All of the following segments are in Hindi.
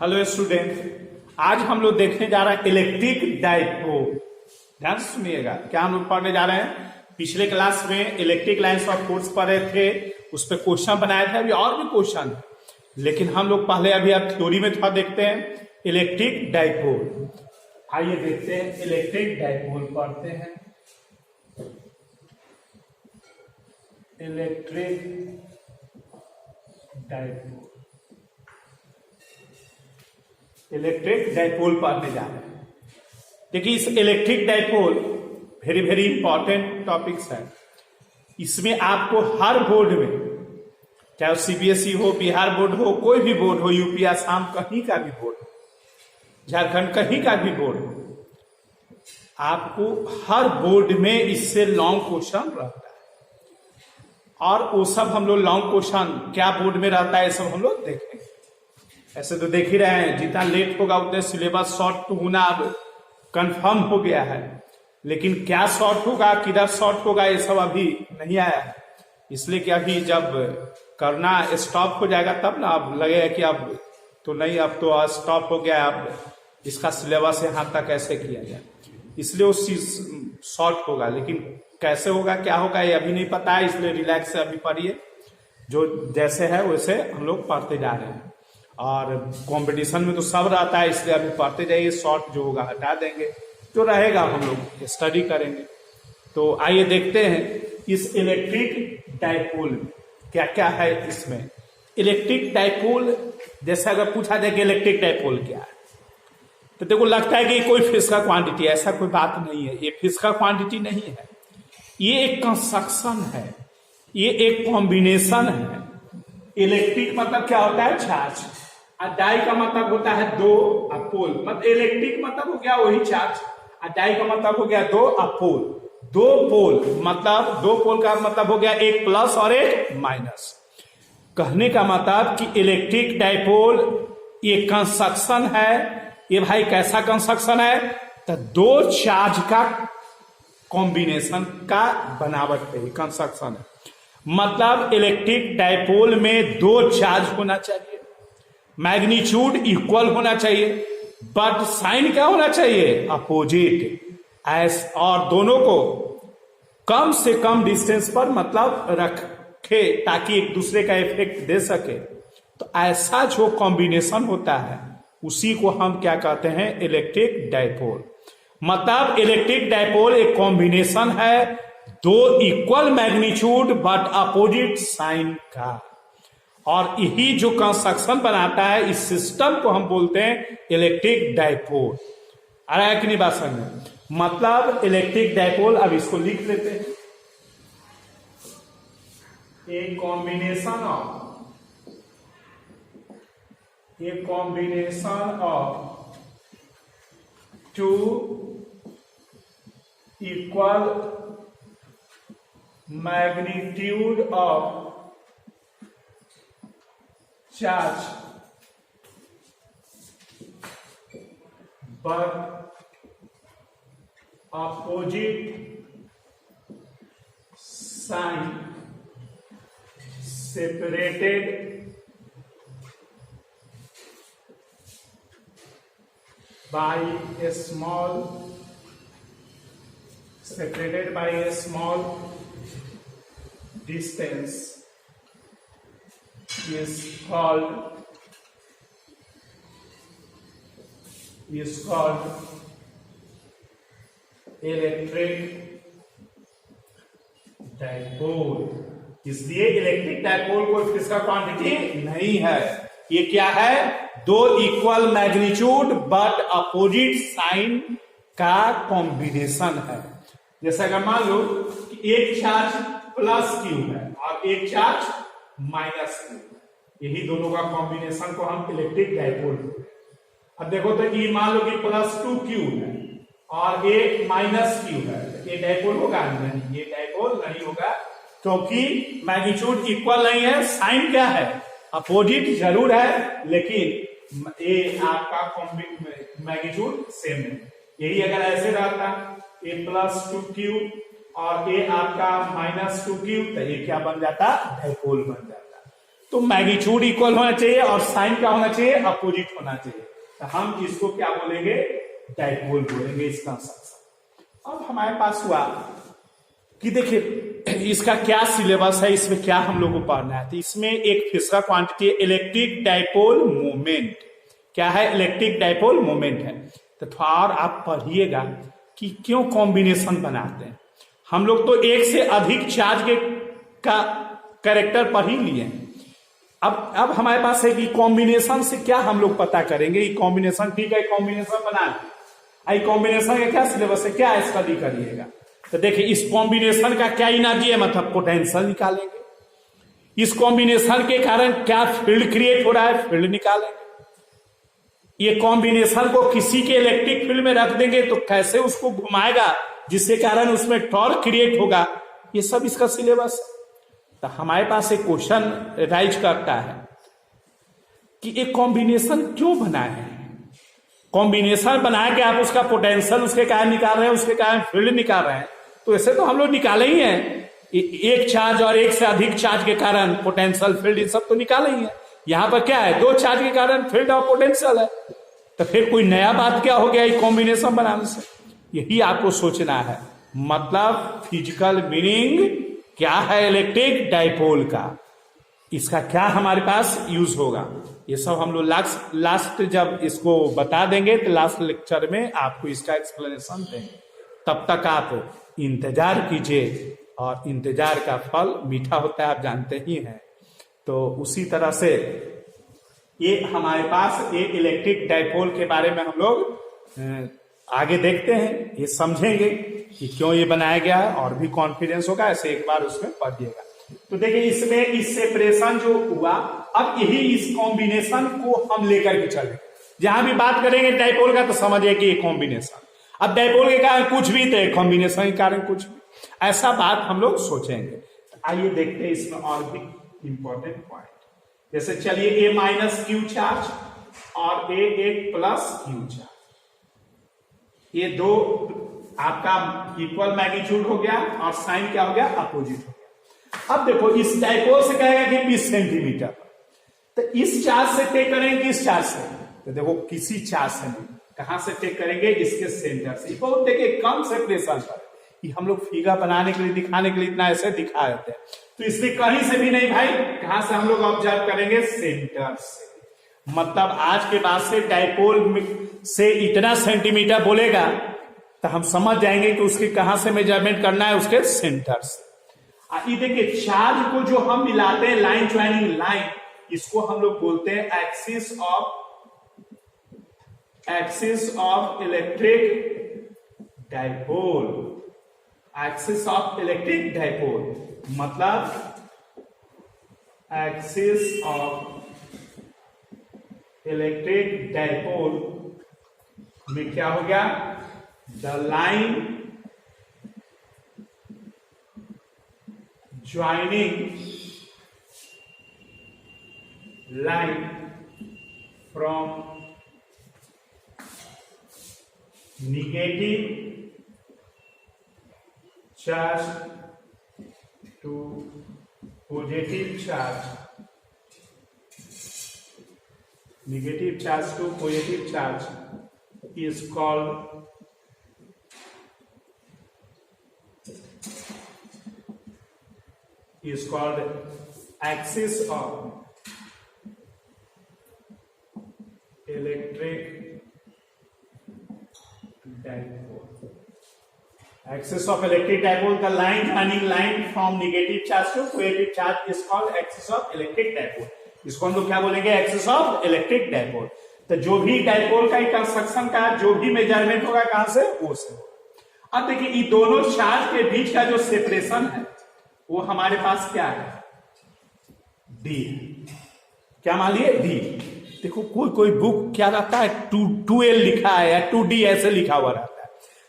हेलो स्टूडेंट, आज हम लोग देखने जा रहे हैं इलेक्ट्रिक डाइपोल। ध्यान से सुनिएगा क्या हम लोग पढ़ने जा रहे हैं। पिछले क्लास में इलेक्ट्रिक लाइंस ऑफ फोर्स पढ़े थे, उस पर क्वेश्चन बनाए थे। अभी और भी क्वेश्चन है, लेकिन हम लोग पहले अभी आप थ्योरी में थोड़ा देखते हैं इलेक्ट्रिक डाइपोल। आइए देखते हैं इलेक्ट्रिक डाइपोल पढ़ते हैं। इलेक्ट्रिक डाइपोल, इलेक्ट्रिक डाइपोल पढ़ने जा रहे हैं। देखिए, इस electric dipole very very important topics है। इसमें आपको हर बोर्ड में, चाहे सीबीएसई हो, बिहार बोर्ड हो, कोई भी बोर्ड हो, यूपी आसाम कहीं का भी बोर्ड हो, झारखंड कहीं का भी बोर्ड हो, आपको हर बोर्ड में इससे लॉन्ग क्वेश्चन रहता है। और वो सब हम लोग लॉन्ग क्वेश्चन क्या बोर्ड में रहता है, सब हम लोग देखेंगे। ऐसे तो देख ही रहे हैं, जितना लेट होगा उतने सिलेबस शॉर्ट तो होना अब कंफर्म हो गया है, लेकिन क्या शॉर्ट होगा, किधर शॉर्ट होगा, ये सब अभी नहीं आया है। इसलिए कि अभी जब करना स्टॉप हो जाएगा तब ना अब लगेगा कि अब तो नहीं, अब तो स्टॉप हो गया, अब इसका सिलेबस यहाँ तक कैसे किया जाए, इसलिए उस चीज शॉर्ट होगा। लेकिन कैसे होगा, क्या होगा, ये अभी नहीं पता है, इसलिए रिलैक्स से अभी पढ़िए। जो जैसे है वैसे हम लोग पढ़ते जा रहे हैं, और कंपटीशन में तो सब रहता है, इसलिए अभी पढ़ते जाइए। शॉर्ट जो होगा हटा देंगे, जो रहेगा हम लोग स्टडी करेंगे। तो आइए देखते हैं इस इलेक्ट्रिक डाइपोल में क्या क्या है। इसमें इलेक्ट्रिक डाइपोल, जैसे अगर पूछा जाए कि इलेक्ट्रिक डाइपोल क्या है, तो देखो लगता है कि कोई फिजिकल क्वांटिटी, ऐसा कोई बात नहीं है। ये फिजिकल क्वांटिटी नहीं है, ये एक कंस्ट्रक्शन है, ये एक कॉम्बिनेशन है। इलेक्ट्रिक मतलब क्या होता है, चार्ज। डाई का मतलब होता है दो अपोल, मतलब इलेक्ट्रिक मतलब हो गया वही चार्ज, और डाई का मतलब हो गया दो अपोल। दो पोल मतलब, दो पोल का मतलब हो गया एक प्लस और एक माइनस। कहने का मतलब कि इलेक्ट्रिक डाइपोल ये कंस्ट्रक्शन है। ये भाई कैसा कंस्ट्रक्शन है, तो दो चार्ज का कॉम्बिनेशन का बनावट पे कंस्ट्रक्शन है। मतलब इलेक्ट्रिक डाइपोल में दो चार्ज होना चाहिए, मैग्नीट्यूड इक्वल होना चाहिए, बट साइन क्या होना चाहिए, अपोजिट। और दोनों को कम से कम डिस्टेंस पर मतलब रखे, ताकि एक दूसरे का इफेक्ट दे सके। तो ऐसा जो कॉम्बिनेशन होता है उसी को हम क्या कहते हैं, इलेक्ट्रिक डाइपोल। मतलब इलेक्ट्रिक डाइपोल एक कॉम्बिनेशन है दो equal magnitude but opposite sign का, और यही जो कंस्ट्रक्शन बनाता है, इस सिस्टम को हम बोलते हैं इलेक्ट्रिक डाइपोल। आ रहा है कि नहीं बात समझ में? मतलब इलेक्ट्रिक डाइपोल, अब इसको लिख लेते हैं, a combination of two equal magnitude of charge but opposite sign separated by a small distance is called electric dipole. इसलिए इलेक्ट्रिक डाइपोल कोई फिजिकल क्वांटिटी नहीं है, ये क्या है, दो equal magnitude but opposite sign का कॉम्बिनेशन है। जैसे अगर मान लो कि एक चार्ज प्लस क्यू है और एक चार्ज माइनस क्यू, यही दोनों का कॉम्बिनेशन को हम इलेक्ट्रिक डाइपोल बोलते हैं। अब देखो तो ये मान लो कि प्लस 2q है और एक माइनस क्यू है, ये डाइपोल होगा नहीं, ये डाइपोल नहीं होगा, क्योंकि मैग्नीट्यूड इक्वल नहीं है। साइन क्या है, अपोजिट जरूर है, लेकिन ये आपका मैग्नीट्यूड सेम है। यही अगर ऐसे रहता ए प्लस 2q और ए आपका माइनस 2q, तो ये क्या बन जाता, डाइपोल बन जाता। तो मैग्नीट्यूड इक्वल होना चाहिए और साइन क्या होना चाहिए, अपोजिट होना चाहिए। तो हम इसको क्या बोलेंगे, डाइपोल बोलेंगे इसका कंस्ट्रक्शन। अब हमारे पास हुआ कि देखिए इसका क्या सिलेबस है, इसमें क्या हम लोग को पढ़ना है। तो इसमें एक physical quantity electric dipole moment, क्या है, इलेक्ट्रिक डाइपोल मोमेंट है। तो थोड़ा और आप पढ़िएगा कि क्यों कॉम्बिनेशन बनाते हैं। हम लोग तो एक से अधिक चार्ज के का कैरेक्टर पढ़ ही लिए। अब हमारे पास है कि कॉम्बिनेशन से क्या हम लोग पता करेंगे। ये कॉम्बिनेशन ठीक है, कॉम्बिनेशन बना आई, कॉम्बिनेशन का क्या सिलेबस है, क्या स्टडी करिएगा। तो देखिए इस कॉम्बिनेशन का क्या एनर्जी है, मतलब पोटेंशियल निकालेंगे। इस कॉम्बिनेशन के कारण क्या फील्ड क्रिएट हो रहा है, फील्ड निकालेंगे। ये कॉम्बिनेशन को किसी के इलेक्ट्रिक फील्ड में रख देंगे तो कैसे उसको घुमाएगा जिसके कारण उसमें टॉर्क क्रिएट होगा, ये सब इसका सिलेबस है। तो हमारे पास एक क्वेश्चन राइज करता है कि एक कॉम्बिनेशन क्यों बनाए हैं। कॉम्बिनेशन बना के आप उसका पोटेंशियल उसके कारण निकाल रहे हैं, उसके कारण फील्ड निकाल रहे हैं, तो ऐसे तो हम लोग निकाले ही हैं। एक चार्ज और एक से अधिक चार्ज के कारण पोटेंशियल फील्ड ये सब तो निकाले ही है। यहां पर क्या है, दो चार्ज के कारण फील्ड और पोटेंशियल है। तो फिर कोई नया बात क्या हो गया कॉम्बिनेशन बनाने से, यही आपको सोचना है। मतलब फिजिकल मीनिंग क्या है इलेक्ट्रिक डाइपोल का, इसका क्या हमारे पास यूज होगा, ये सब हम लोग लास्ट जब इसको बता देंगे तो लास्ट लेक्चर में आपको इसका एक्सप्लेनेशन देंगे। तब तक आप इंतजार कीजिए, और इंतजार का फल मीठा होता है, आप जानते ही हैं। तो उसी तरह से ये हमारे पास एक इलेक्ट्रिक डाइपोल के बारे में हम लोग आगे देखते हैं, ये समझेंगे कि क्यों ये बनाया गया है, और भी कॉन्फिडेंस होगा, ऐसे एक बार उसमें पढ़िएगा। तो देखिए इसमें इस सेपरेशन जो हुआ, अब यही इस कॉम्बिनेशन को हम लेकर के चले। जहां भी बात करेंगे डाइपोल का तो समझिए कि ये कॉम्बिनेशन, अब डाइपोल के कारण कुछ भी तो कॉम्बिनेशन के कारण कुछ भी, ऐसा बात हम लोग सोचेंगे। आइए देखते हैं इसमें और भी इंपॉर्टेंट पॉइंट। जैसे चलिए ए माइनस क्यू चार्ज और ए एक प्लस क्यू चार्ज, ये दो आपका इक्वल मैग्नीट्यूड हो गया और साइन क्या हो गया, अपोजिट हो गया। अब देखो इस डाइपोल से कहेगा कि 20 सेंटीमीटर, तो इस चार्ज से टेक करेंगे, इस चार्ज से, तो देखो किसी चार्ज से नहीं, कहां से टेक करेंगे, इसके सेंटर से। बहुत देखिए कम सेपरेशन पर, ये हम लोग फिगर बनाने के लिए, दिखाने के लिए इतना ऐसे दिखा देते हैं, तो इसलिए कहीं से भी नहीं भाई, कहां से हम लोग ऑब्जर्व करेंगे, सेंटर से। मतलब आज के बाद से डाइपोल से इतना सेंटीमीटर बोलेगा तो हम समझ जाएंगे कि उसके कहां से मेजरमेंट करना है, उसके सेंटर से। ये देखिए चार्ज को जो हम मिलाते हैं लाइन ज्वाइनिंग लाइन, इसको हम लोग बोलते हैं axis of electric dipole. Axis of electric dipole मतलब एक्सिस ऑफ इलेक्ट्रिक डाइपोल में क्या हो गया, the line joining line from negative charge to positive charge, negative charge to positive charge is called axis of electric dipole. Axis of electric dipole, the line joining line from negative charge to positive charge is called axis of electric dipole. इसको हम लोग क्या बोलेंगे, एक्सिस ऑफ इलेक्ट्रिक डाइपोल। तो जो भी डाइपोल का कंस्ट्रक्शन का जो भी मेजरमेंट होगा कहां से, वो से। अब देखिए ये दोनों चार्ज के बीच का जो सेपरेशन है वो हमारे पास क्या है, डी। क्या मान लिए, डी। देखो कोई बुक क्या रहता है 2L लिखा है या 2D ऐसे लिखा हुआ रहता है,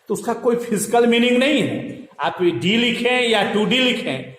तो उसका कोई फिजिकल मीनिंग नहीं है। आप D लिखें या 2D लिखें,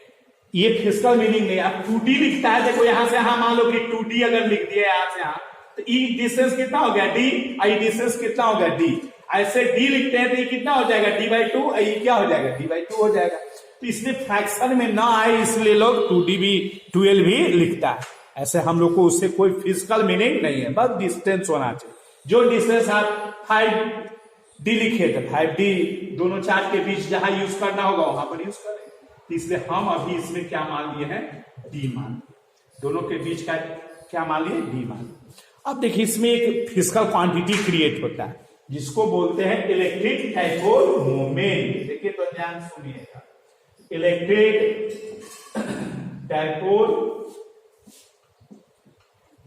ये फिजिकल मीनिंग नहीं। आप 2D लिखता है, देखो यहां से यहां मान लो कि 2D अगर लिख दिया यहां से यहां, तो ई डिस्टेंस कितना हो गया, D, आई डिस्टेंस कितना हो गया, D। ऐसे D लिखते हैं तो ये कितना हो जाएगा, D/2, ये क्या हो जाएगा, D/2 हो जाएगा। तो इसलिए फ्रैक्शन में ना आए इसलिए लोग 2D भी 2L भी लिखता है। ऐसे हम लोग को उससे कोई फिजिकल मीनिंग नहीं है, बस डिस्टेंस होना चाहिए। जो डिस्टेंस आप 5D लिखे थे, 5D दोनों चार्ज के बीच जहां यूज करना होगा वहां पर यूज करें। तो इसलिए हम अभी इसमें क्या मान लिए हैं, D मान, दोनों के बीच का क्या मान लिए, D मान। अब देखिए इसमें एक फिजिकल क्वांटिटी क्रिएट होता है जिसको बोलते हैं इलेक्ट्रिक डाइपोल मोमेंट। देखिए तो ध्यान सुनिएगा, इलेक्ट्रिक डाइपोल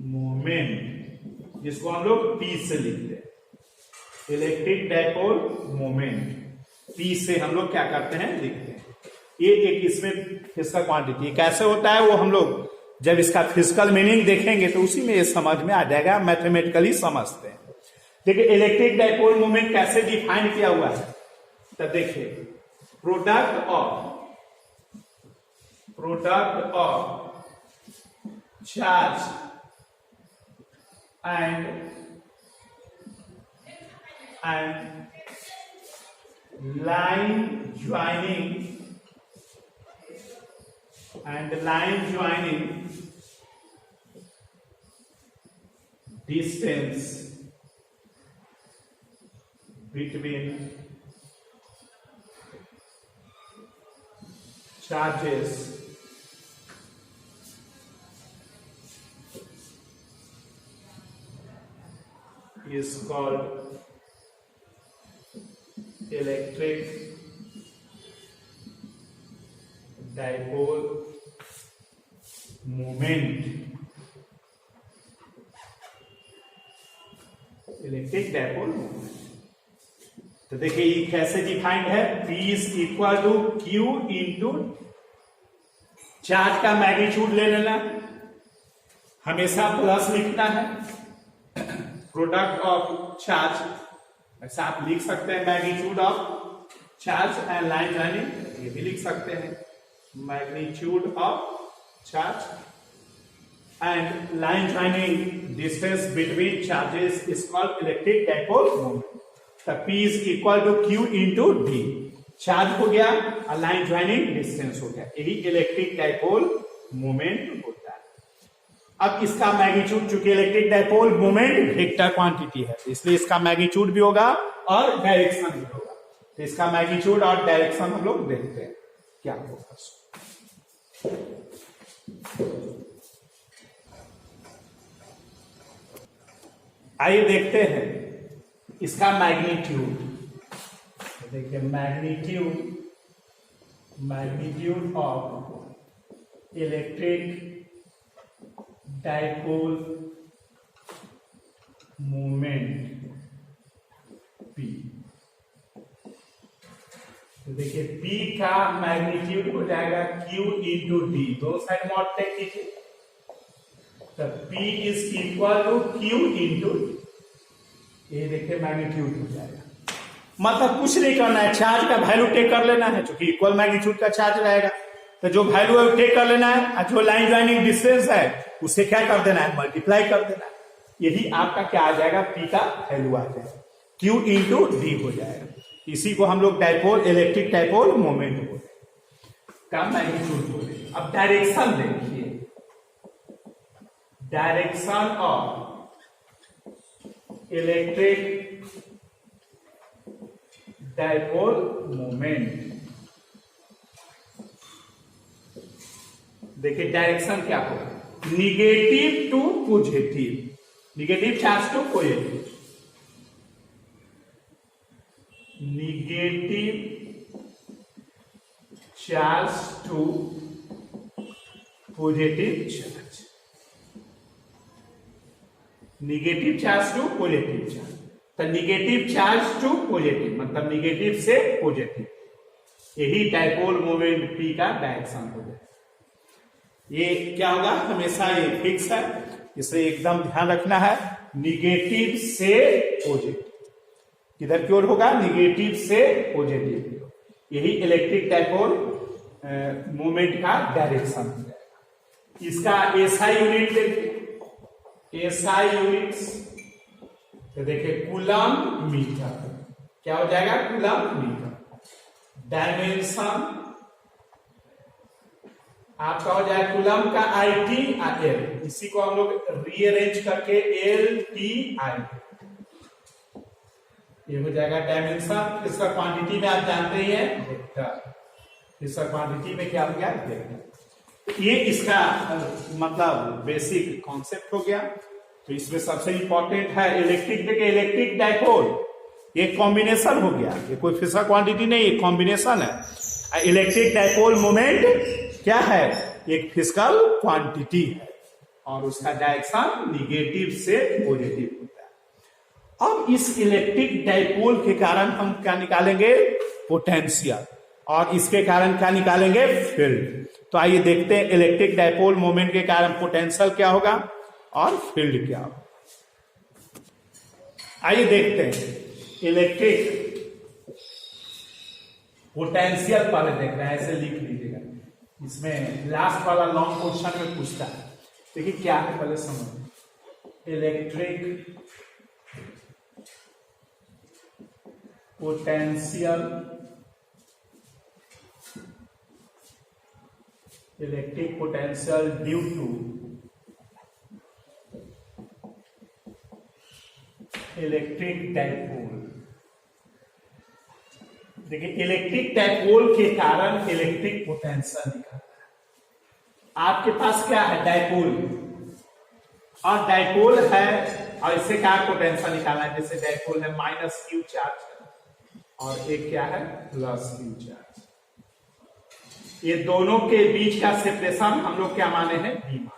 मोमेंट, जिसको हम लोग P से लिखते हैं, इलेक्ट्रिक डाइपोल मोमेंट P से हम लोग क्या करते हैं, लिखते हैं। ये एक इसमें फिजिकल क्वांटिटी कैसे होता है वो हम लोग जब इसका फिजिकल मीनिंग देखेंगे तो उसी में ये समझ में आ जाएगा, मैथमेटिकली समझते हैं। देखिए इलेक्ट्रिक डाइपोल मोमेंट कैसे डिफाइन किया हुआ है, तो देखिए product of charge and line joining distance between charges is called electric dipole moment। Electric dipole moment, तो देखिए ये कैसे डिफाइंड है, P is equal to Q into charge का मैग्नीट्यूड ले लेना, हमेशा प्लस लिखना है, प्रोडक्ट ऑफ चार्ज ऐसा आप लिख सकते हैं, magnitude of charge and line joining ये भी लिख सकते हैं, magnitude of charge and line joining distance between charges is called electric dipole moment. तो P is equal to Q into D, charge हो गया और लाइन जॉइनिंग डिस्टेंस हो गया, यही इलेक्ट्रिक डाइपोल मोमेंट होता है। अब इसका मैग्नीट्यूड, चूंकि electric dipole moment vector quantity है इसलिए इसका मैग्नीट्यूड भी होगा और डायरेक्शन भी होगा, तो इसका मैग्नीट्यूड और डायरेक्शन हम लोग देखते हैं क्या होगा। आइए देखते हैं इसका मैग्नीट्यूड। देखिए magnitude of electric dipole moment P, तो देखिए P का मैग्नीट्यूड हो जाएगा Q इंटू D, दोनों साइड मॉड टेक कीजिए, तो P is equal to Q into D, ये देखिए मैग्नीट्यूड हो जाएगा। मतलब कुछ नहीं करना है, चार्ज का वैल्यू टेक कर लेना है, क्योंकि इक्वल मैग्नीट्यूड का चार्ज रहेगा, तो जो वैल्यू है टेक कर लेना है, जो लाइन जॉइनिंग डिस्टेंस है उसे क्या कर देना है, मल्टीप्लाई कर देना है, यही आपका क्या आ जाएगा, P का वैल्यू आ जाएगा, Q इंटू D हो जाएगा। इसी को हम लोग डाइपोल, इलेक्ट्रिक डाइपोल मोमेंट बोलते हैं, का मैग्नीट्यूड बोलते हैं। अब डायरेक्शन देखिए, direction of electric dipole moment, देखिए डायरेक्शन क्या होगा, negative to positive, negative charge to positive, negative charge to positive charge, negative charge to positive charge, तो निगेटिव चार्ज टू पॉजिटिव मतलब निगेटिव से पॉजिटिव, यही डाइपोल मोमेंट P का डायरेक्शन होगा। ये क्या होगा, हमेशा ये फिक्स है, इसे एकदम ध्यान रखना है, निगेटिव से पॉजिटिव, किधर की ओर होगा, निगेटिव से पॉजिटिव, यही इलेक्ट्रिक डाइपोल मोमेंट का डायरेक्शन हो जाएगा। इसका एसआई यूनिट देखिए, एसआई यूनिट्स तो देखिए कूलम मीटर, क्या हो जाएगा, कूलम मीटर, डायमेंशन आपका हो जाएगा कूलम का IT एल, इसी को हम लोग रीअरेंज करके LTI, ये हो जाएगा डायमेंशन। इसका क्वांटिटी में आप जानते ही हैं वेक्टर, इसका क्वांटिटी में क्या हो गया वेक्टर। ये इसका मतलब बेसिक कॉन्सेप्ट हो गया। तो इसमें सबसे इंपॉर्टेंट है इलेक्ट्रिक, देखिए इलेक्ट्रिक डाइपोल ये कॉम्बिनेशन हो गया, ये कोई फिजिकल क्वांटिटी नहीं, ये कॉम्बिनेशन है। इलेक्ट्रिक डाइपोल मोमेंट क्या है, एक फिजिकल क्वांटिटी है और उसका डायरेक्शन निगेटिव से पॉजिटिव होता है। अब इस इलेक्ट्रिक डाइपोल के कारण हम क्या निकालेंगे, पोटेंशियल, और इसके कारण क्या निकालेंगे, फील्ड। तो आइए देखते हैं इलेक्ट्रिक डाइपोल मोमेंट के कारण पोटेंशियल क्या होगा और फील्ड क्या होगा। आइए देखते हैं इलेक्ट्रिक पोटेंशियल पहले देख रहे हैं, ऐसे लिख लीजिएगा, इसमें लास्ट वाला लॉन्ग क्वेश्चन में पूछता है। देखिए क्या है पहले समझ, electric potential, electric potential due to electric dipole. देखिए इलेक्ट्रिक डाइपोल के कारण इलेक्ट्रिक पोटेंशियल निकलता है। आपके पास क्या है, डाइपोल, और डाइपोल है और इससे क्या पोटेंशियल निकालना है, जैसे डाइपोल है -q चार्ज और एक क्या है +q चार्ज। ये दोनों के बीच का सेपरेशन हम लोग क्या माने हैं, b माने।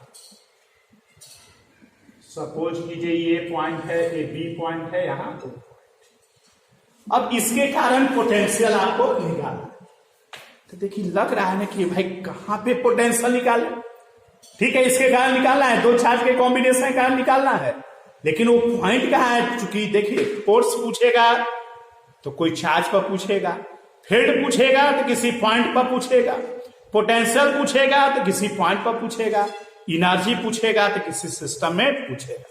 सपोज कीजिए ये पॉइंट है, ये बी पॉइंट है, यहां दो पॉइंट। अब इसके कारण पोटेंशियल आपको निकालना, तो देखिए लग रहा है ना कि भाई कहां पे पोटेंशियल निकाले, ठीक है इसके कारण निकालना है, दो चार्ज के कॉम्बिनेशन के कारण निकालना है, लेकिन वो पॉइंट कहां है। चूंकि देखिए फोर्स पूछेगा तो कोई चार्ज पर पूछेगा, फील्ड पूछेगा तो किसी पॉइंट पर पूछेगा, पोटेंशियल पूछेगा तो किसी पॉइंट पर पूछेगा, एनर्जी पूछेगा तो किसी सिस्टम में पूछेगा।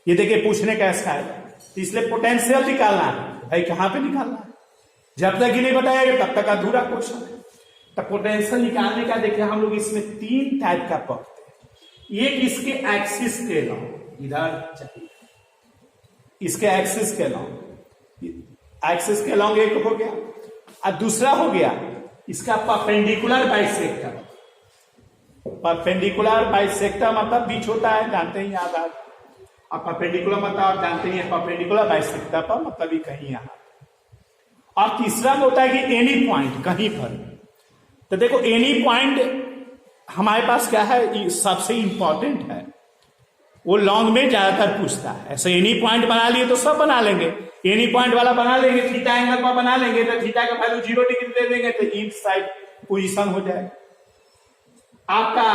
ये देखिए पूछने का ऐसा है, इसलिए पोटेंशियल निकालना है, भाई कहां पे निकालना है, जब तक ही नहीं बताएगा तब तक अधूरा क्वेश्चन है। तो पोटेंशियल निकालने का देखिए हम लोग इसमें 3 टाइप का पढ़ते हैं। एक इसके एक्सिस के लॉन्ग, इधर चाहिए इसके एक्सिस के लॉन्ग, एक्सिस के लॉन्ग एक हो गया, और दूसरा हो गया इसका परपेंडिकुलर बाइसेक्टर। परपेंडिकुलर बाइसेक्टर मतलब बीच होता है, जानते ही याद आ, और परपेंडिकुलर मतलब आप जानते ही परपेंडिकुलर बाइसेक्टर पर मतलब ही कहीं यहां। और तीसरा में होता है कि एनी पॉइंट, कहीं पर। तो देखो एनी पॉइंट हमारे पास क्या है, सबसे इंपॉर्टेंट है, वो लॉन्ग में ज्यादातर पूछता है। ऐसे एनी पॉइंट बना लिए तो सब बना लेंगे, एनी पॉइंट वाला बना लेंगे, थीटा एंगल पर बना लेंगे, तो थीटा का वैल्यू 0 डिग्री दे देंगे तो इन साइड पोजीशन हो जाएगा। आपका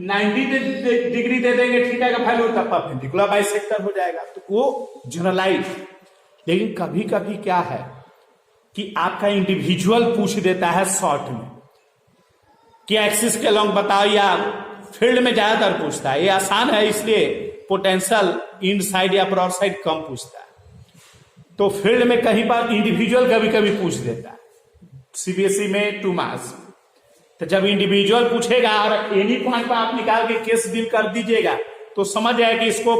90 डिग्री दे देंगे थीटा का वैल्यू, तब परपेंडिकुलर बाइसेक्टर हो जाएगा। तो वो जनरलाइज। लेकिन कभी कभी क्या है कि आपका इंडिविजुअल पूछ देता है शॉर्ट में कि एक्सिस के लॉन्ग बताओ, या फील्ड में ज्यादातर पूछता है, ये आसान है इसलिए पोटेंशियल इन साइड या ब्रॉड साइड कम पूछता है। तो फील्ड में कहीं पर इंडिविजुअल कभी कभी पूछ देता है, सीबीएसई में 2 मार्क्स। तो जब इंडिविजुअल पूछेगा और एनी पॉइंट पर आप निकाल के केस डील कर दीजिएगा तो समझ जाए कि इसको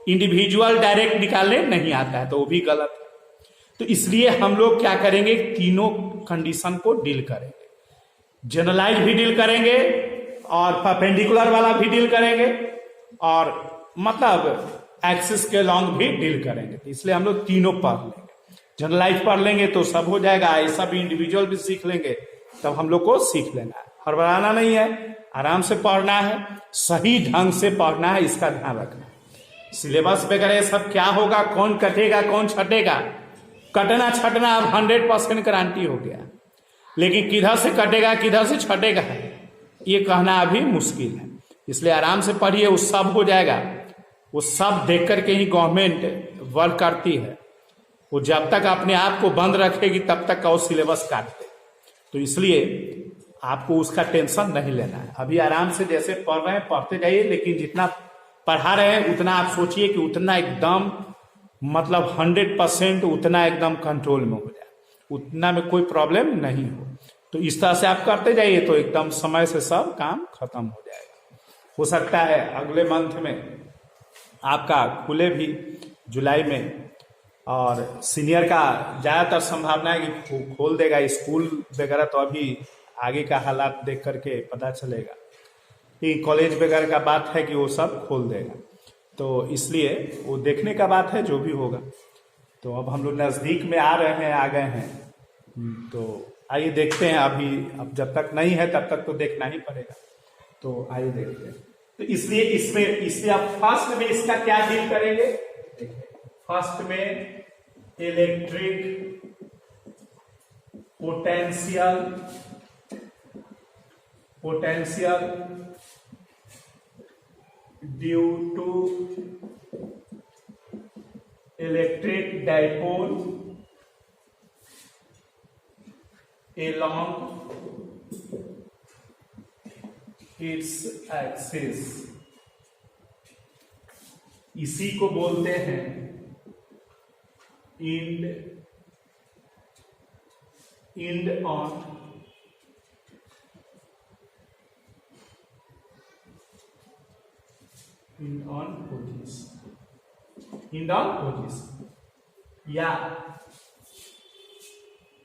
इंडिविजुअल डायरेक्ट निकालने नहीं आता है, तो वो भी गलत है। तो इसलिए हम लोग क्या करेंगे, तीनों कंडीशन को डील करेंगे, जनरलाइज भी डील करेंगे और परपेंडिकुलर वाला भी डील करेंगे और मतलब एक्सिस के लॉन्ग भी डील करेंगे। तो इसलिए हम लोग तीनों पढ़ लेंगे, जनरलाइज पढ़ लेंगे तो सब हो जाएगा, ऐसा भी इंडिविजुअल भी सीख लेंगे, तब हम लोग को सीख लेना है, हड़बड़ाना नहीं है, आराम से पढ़ना है, सही ढंग से पढ़ना है, इसका ध्यान रखना है। सिलेबस वगैरह सब क्या होगा, कौन कटेगा कौन छटेगा, कटना छटना अब 100% गारंटी हो गया, लेकिन किधर से कटेगा किधर से छटेगा ये कहना अभी मुश्किल है। इसलिए आराम से पढ़िए, वो सब हो जाएगा। वो सब देख करके ही गवर्नमेंट वर्क करती है, वो जब तक अपने आप को बंद रखेगी तब तक का वो सिलेबस काटते। तो इसलिए आपको उसका टेंशन नहीं लेना है, अभी आराम से जैसे पढ़ रहे हैं पढ़ते जाइए, लेकिन जितना पढ़ा रहे हैं उतना आप सोचिए कि उतना एकदम मतलब 100% उतना एकदम कंट्रोल में हो जाए, उतना में कोई प्रॉब्लम नहीं हो। तो इस तरह से आप करते जाइए तो एकदम समय से सब काम खत्म हो जाएगा। हो सकता है अगले मंथ में आपका खुले भी जुलाई में, और सीनियर का ज़्यादातर संभावना है कि खोल देगा स्कूल वगैरह, तो अभी आगे का हालात देख करके पता चलेगा। कि कॉलेज वगैरह का बात है कि वो सब खोल देगा, तो इसलिए वो देखने का बात है जो भी होगा। तो अब हम लोग नज़दीक में आ रहे हैं, आ गए हैं, तो आइए देखते हैं। अभी अब जब तक नहीं है तब तक तो देखना ही पड़ेगा, तो आइए देखते हैं। तो इसलिए इसमें आप फर्स्ट में इसका क्या डील करेंगे? फर्स्ट में electric potential due to electric dipole along its axis, इसी को बोलते हैं end on position, या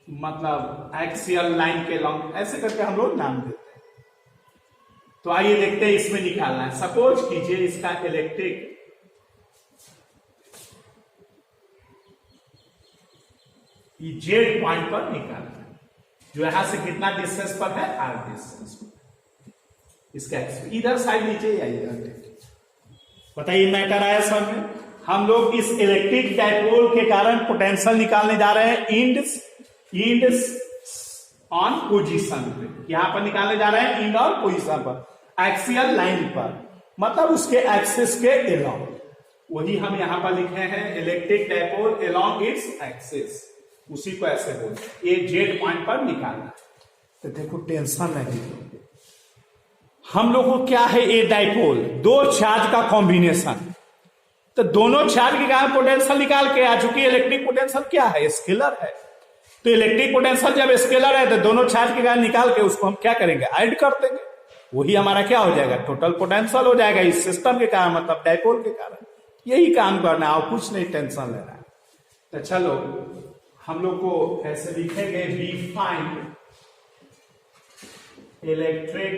मतलब एक्सियल लाइन के लॉन्ग, ऐसे करके हम लोग नाम देते हैं। तो आइए देखते हैं इसमें निकालना है। सपोज कीजिए इसका इलेक्ट्रिक जेड पॉइंट पर निकालना है, जो यहां से कितना डिस्टेंस पर है? आर डिस्टेंस पर। इसका इधर साइड नीचे या इधर, बताइए मैटर आया सब में। हम लोग इस इलेक्ट्रिक डाइपोल के कारण पोटेंशियल निकालने जा रहे हैं इंड ऑन पोजीशन पे। यहां पर निकालने जा रहे हैं इंड ऑन पोजीशन पर, एक्सियल लाइन पर, मतलब उसके एक्सिस के एलॉन्ग। वही हम यहां पर लिखे हैं electric dipole along its axis, उसी को ऐसे बोलते हैं। ये जेड पॉइंट पर निकालना। तो देखो टेंशन नहीं, हम लोग को क्या है? ये डाइपोल दो चार्ज का कॉम्बिनेशन, तो दोनों चार्ज के कारण पोटेंशियल निकाल के आ चुकी। इलेक्ट्रिक पोटेंशियल क्या है? स्केलर है। तो इलेक्ट्रिक पोटेंशियल जब स्केलर है तो दोनों चार्ज के कारण निकाल के उसको हम क्या करेंगे? ऐड कर देंगे। वही हमारा क्या हो जाएगा? टोटल पोटेंशियल हो जाएगा इस सिस्टम के कारण, मतलब डाइपोल के कारण। यही काम करना है और कुछ नहीं टेंशन लेना है। तो चलो हम लोग को ऐसे लिखेंगे, we find electric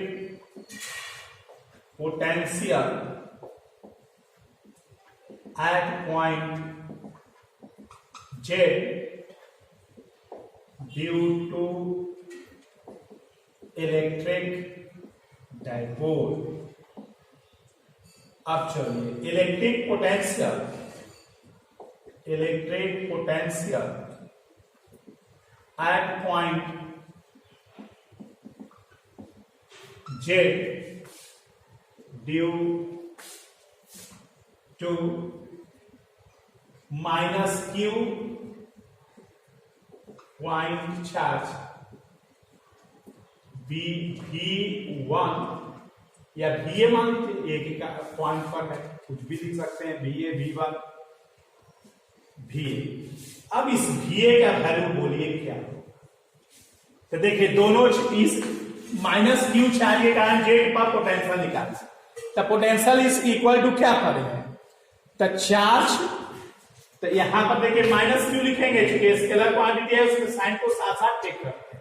potential at point Z due to electric dipole. अब चलिए electric potential at point Z due to minus Q point charge V1 या VA मान लीजिए, एक ही पॉइंट पर है, कुछ भी लिख सकते हैं, VA V1 VA। अब इस VA का वैल्यू बोलिए क्या? तो देखिए दोनों इस माइनस क्यू चार्ज के कारण जेड पर पोटेंशियल निकालना, तो पोटेंशियल इज इक्वल टू क्या करेंगे? तो चार्ज, तो यहां पर देखिए माइनस क्यू लिखेंगे, चूंकि स्केलर क्वांटिटी है उसके साइन को साथ साथ चेक करते हैं,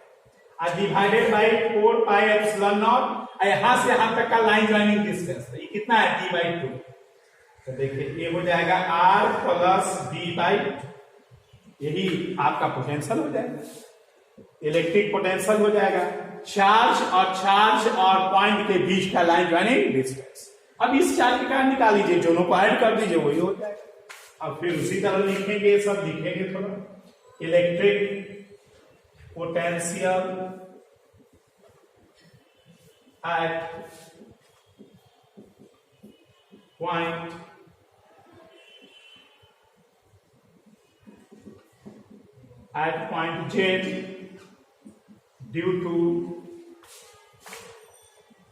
divided by 4 pi epsilon not. यहां से यहां तक का लाइन ज्वाइनिंग डिस्टेंस, ये कितना है? d/2। तो देखिए ये हो जाएगा r प्लस d/2, यही आपका पोटेंशियल हो जाएगा, इलेक्ट्रिक पोटेंशियल हो जाएगा। चार्ज और पॉइंट के बीच का लाइन ज्वाइनिंग डिस्टेंस। अब इस चार्ज के कारण निकाल लीजिए, दोनों को ऐड कर दीजिए, वही हो जाएगा। अब फिर उसी तरह लिखेंगे, सब लिखेंगे थोड़ा, electric potential at point Z due to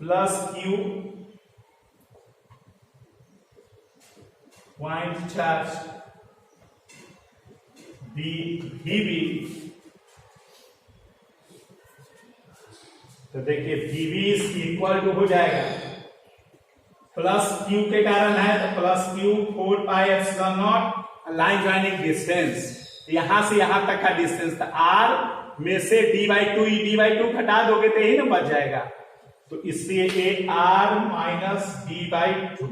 plus Q point charge VB तो देखिए VB इज इक्वल टू हो जाएगा प्लस Q के कारण है तो plus Q 4 pi epsilon not line joining distance, यहां से यहां तक का डिस्टेंस था। R में से d/2 d/2 घटा दोगे तो यही ना बच जाएगा, तो इसलिए एक R माइनस d/2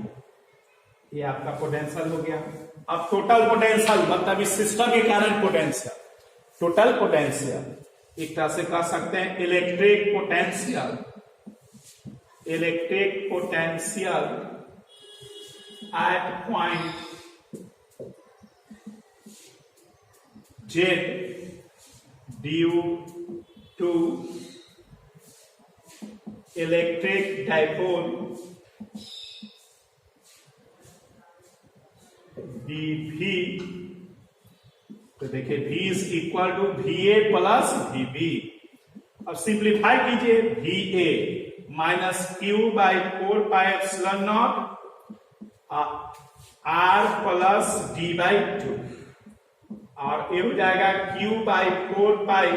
ये आपका पोटेंशियल हो गया। अब टोटल पोटेंशियल मतलब इस सिस्टम के कारण पोटेंशियल, टोटल पोटेंशियल एक तरह से कह सकते हैं electric potential, electric potential at point Z due to electric dipole dV, तो देखिए V is equal to VA plus VB। अब सिंप्लीफाई कीजिए, VA minus Q by 4 pi epsilon not R plus d/2 और ये हो जाएगा Q by 4 pi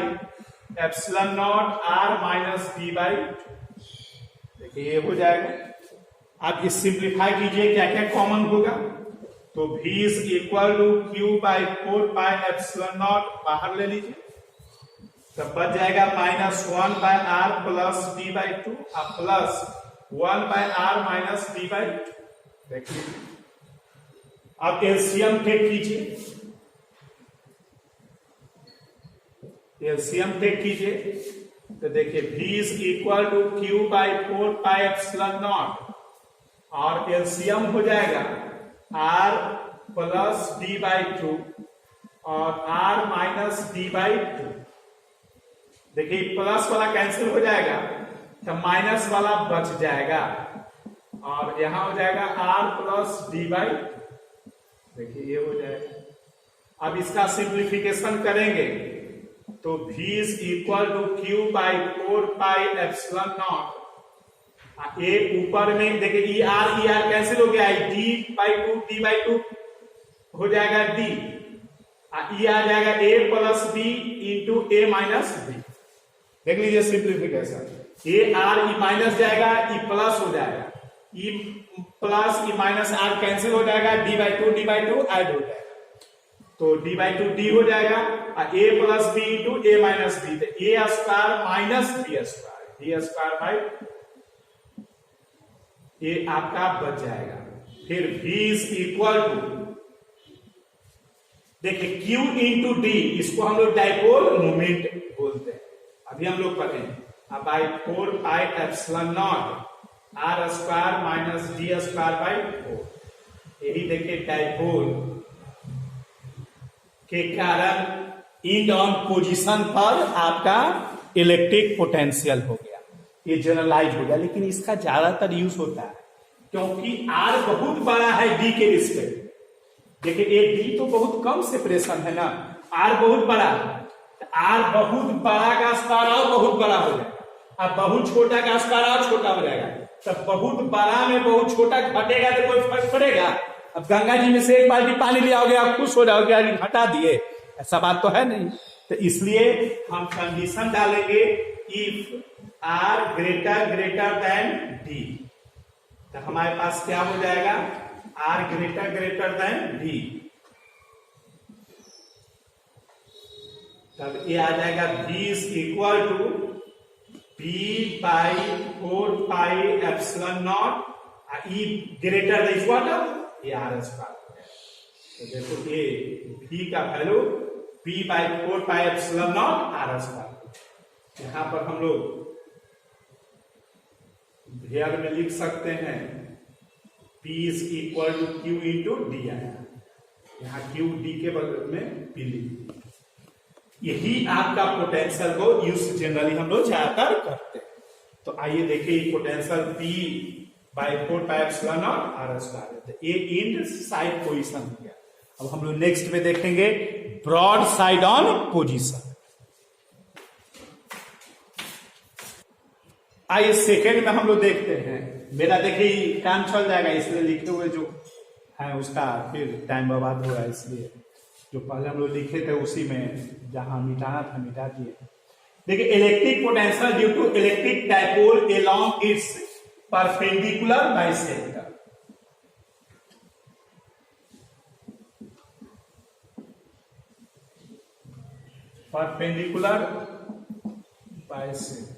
epsilon not R minus d/2। देखिए ये हो जाएगा। अब इस सिंप्लीफाई कीजिए, क्या क्या कॉमन होगा, तो V is equal to Q by 4 pi epsilon naught बाहर ले लीजिए, तब बच जाएगा minus 1 by R plus d/2 और plus 1 by R minus d/2। देखिए अब एलसीएम टेक कीजिए, एलसीएम टेक कीजिए, तो देखिए V is equal to Q by 4 pi epsilon naught और एलसीएम हो जाएगा R प्लस d/2 और R माइनस d/2। देखिए प्लस वाला कैंसिल हो जाएगा तो माइनस वाला बच जाएगा और यहां हो जाएगा R प्लस d/2। देखिए ये हो जाएगा। अब इसका सिंप्लीफिकेशन करेंगे तो V is equal to Q by 4 pi epsilon nought, A ऊपर में देखिए ER कैंसिल हो गया, d/2 हो जाएगा D, E आ जाएगा A plus B into A minus B। देख लीजिए simplification, A R E minus जाएगा, ई प्लस हो जाएगा, E plus E minus R cancel हो जाएगा, d/2 ऐड हो जाएगा, तो d/2 d हो जाएगा और a plus B into A minus B, तो A square minus B square, D square by A आपका बच जाएगा। फिर v इज इक्वल टू देखिए q इंटू डी, इसको हम लोग डाइपोल मोमेंट बोलते हैं, अभी हम लोग पढ़ेंगे। By 4 pi epsilon not R square minus D square by 4, यही देखिए डाइपोल के कारण इन ऑन पोजीशन पर आपका इलेक्ट्रिक पोटेंशियल हो गया, ये जनरलाइज हो गया। लेकिन इसका ज्यादातर यूज होता है क्योंकि आर बहुत बड़ा है डी के रिस्पेक्ट। देखिए एक डी तो बहुत कम सेपरेशन है ना, आर बहुत बड़ा है, आर बहुत बड़ा का स्क्वायर और बहुत बड़ा हो जाएगा, अब बहुत छोटा का स्क्वायर और छोटा हो जाएगा, तब बहुत बड़ा में बहुत छोटा घटेगा तो कोई फर्क पड़ेगा। अब गंगा जी में से एक बाल्टी पानी ले आओगे, आप खुश हो जाओगे अरे घटा दिए, ऐसा बात तो है नहीं। तो इसलिए हम कंडीशन डालेंगे if R greater than D, तो हमारे पास क्या हो जाएगा, आर ग्रेटर देन डी, तब ये आ जाएगा v is equal to p by 4 pi epsilon naught, E greater than equal ये आर स्क्वायर। तो देखो ये v का value p by 4 pi epsilon not R square, यहां पर हम लोग भेयर में लिख सकते हैं p is equal to q into D आया, यहाँ q d के बदले में p लिख, यही आपका पोटेंशियल को यूज जनरली हम लोग ज्यादातर करते हैं। तो आइए देखिए potential p by 4 pi epsilon not R square, तो ये इंड साइड पोजीशन हो गया। अब हम लोग नेक्स्ट में देखेंगे ब्रॉड साइड ऑन पोजीशन। आइए सेकेंड में हम लोग देखते हैं, मेरा देखिए काम चल जाएगा इसलिए लिखे हुए जो है उसका फिर टाइम बर्बाद होगा, इसलिए जो पहले हम लोग लिखे थे उसी में जहां मिटाना था मिटा दिए। देखिए electric potential due to electric dipole along its perpendicular bisector. Perpendicular bisector,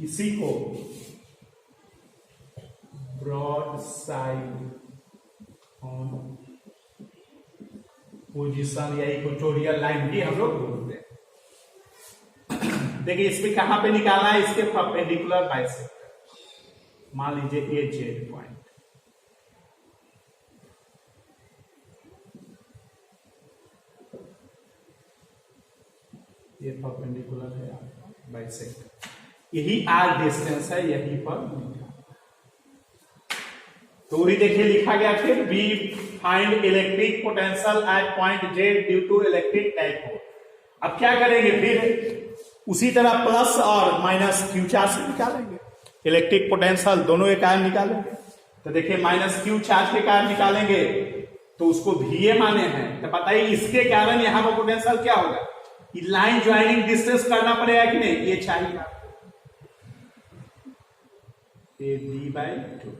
इसी को ब्रॉड साइड ऑन पोजीशन या इक्वेटोरियल लाइन भी हम लोग बोलते हैं। देखिए इसमें कहां पे निकालना है, इसके परपेंडिकुलर बाइसेक्टर। मान लीजिए ये जेड पॉइंट, ये परपेंडिकुलर है बाइसेक्टर, यही आर डिस्टेंस है, यहीं पर निकालना। तो वही देखिए लिखा गया फिर we find electric potential at point Z due to electric dipole. अब क्या करेंगे फिर उसी तरह प्लस और माइनस क्यू चार्ज से निकालेंगे इलेक्ट्रिक पोटेंशियल, दोनों के कारण निकालेंगे। तो देखिए माइनस क्यू चार्ज के कारण निकालेंगे तो उसको VA माने हैं, तो बताइए इसके कारण यहां पर पोटेंशियल क्या होगा, लाइन ज्वाइनिंग डिस्टेंस करना पड़ेगा कि नहीं, ये चाहिए AB/2।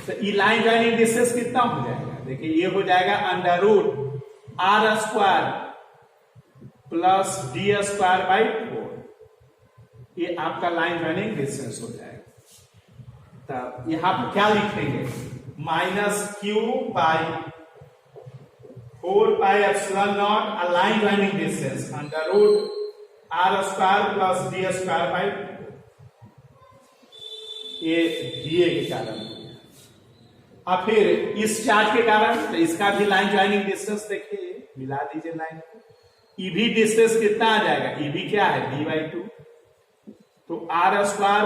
तो ये लाइन ज्वाइनिंग डिस्टेंस कितना हो जाएगा, देखिए ये हो जाएगा √R² प्लस D²/4, ये आपका लाइन ज्वाइनिंग डिस्टेंस हो जाएगा। तो यहां पर क्या लिखेंगे, -Q/4πε0 line joining distance √R² plus D²/4, ये VA के कारण। अब फिर इस चार्ज के कारण तो इसका भी लाइन ज्वाइनिंग डिस्टेंस देखिए, मिला दीजिए लाइन को, EB डिस्टेंस कितना आ जाएगा, EB क्या है D/2, तो R²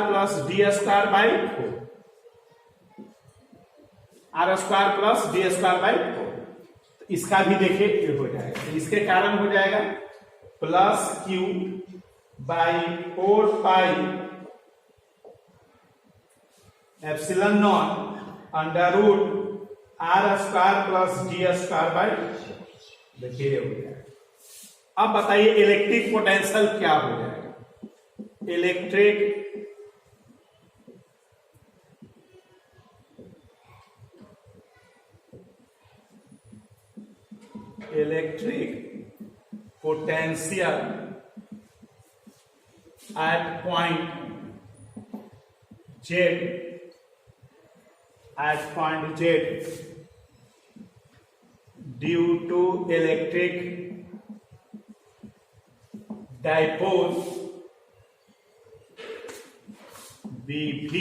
plus D²/4, R² plus D²/4, इसका भी देखिए ये हो जाएगा, तो इसके कारण हो जाएगा plus Q/4πε0 √R² plus D²/4, देखिए हो जाएगा। अब बताइए इलेक्ट्रिक पोटेंशियल क्या हो जाएगा, electric potential at point Z due to electric dipole VV,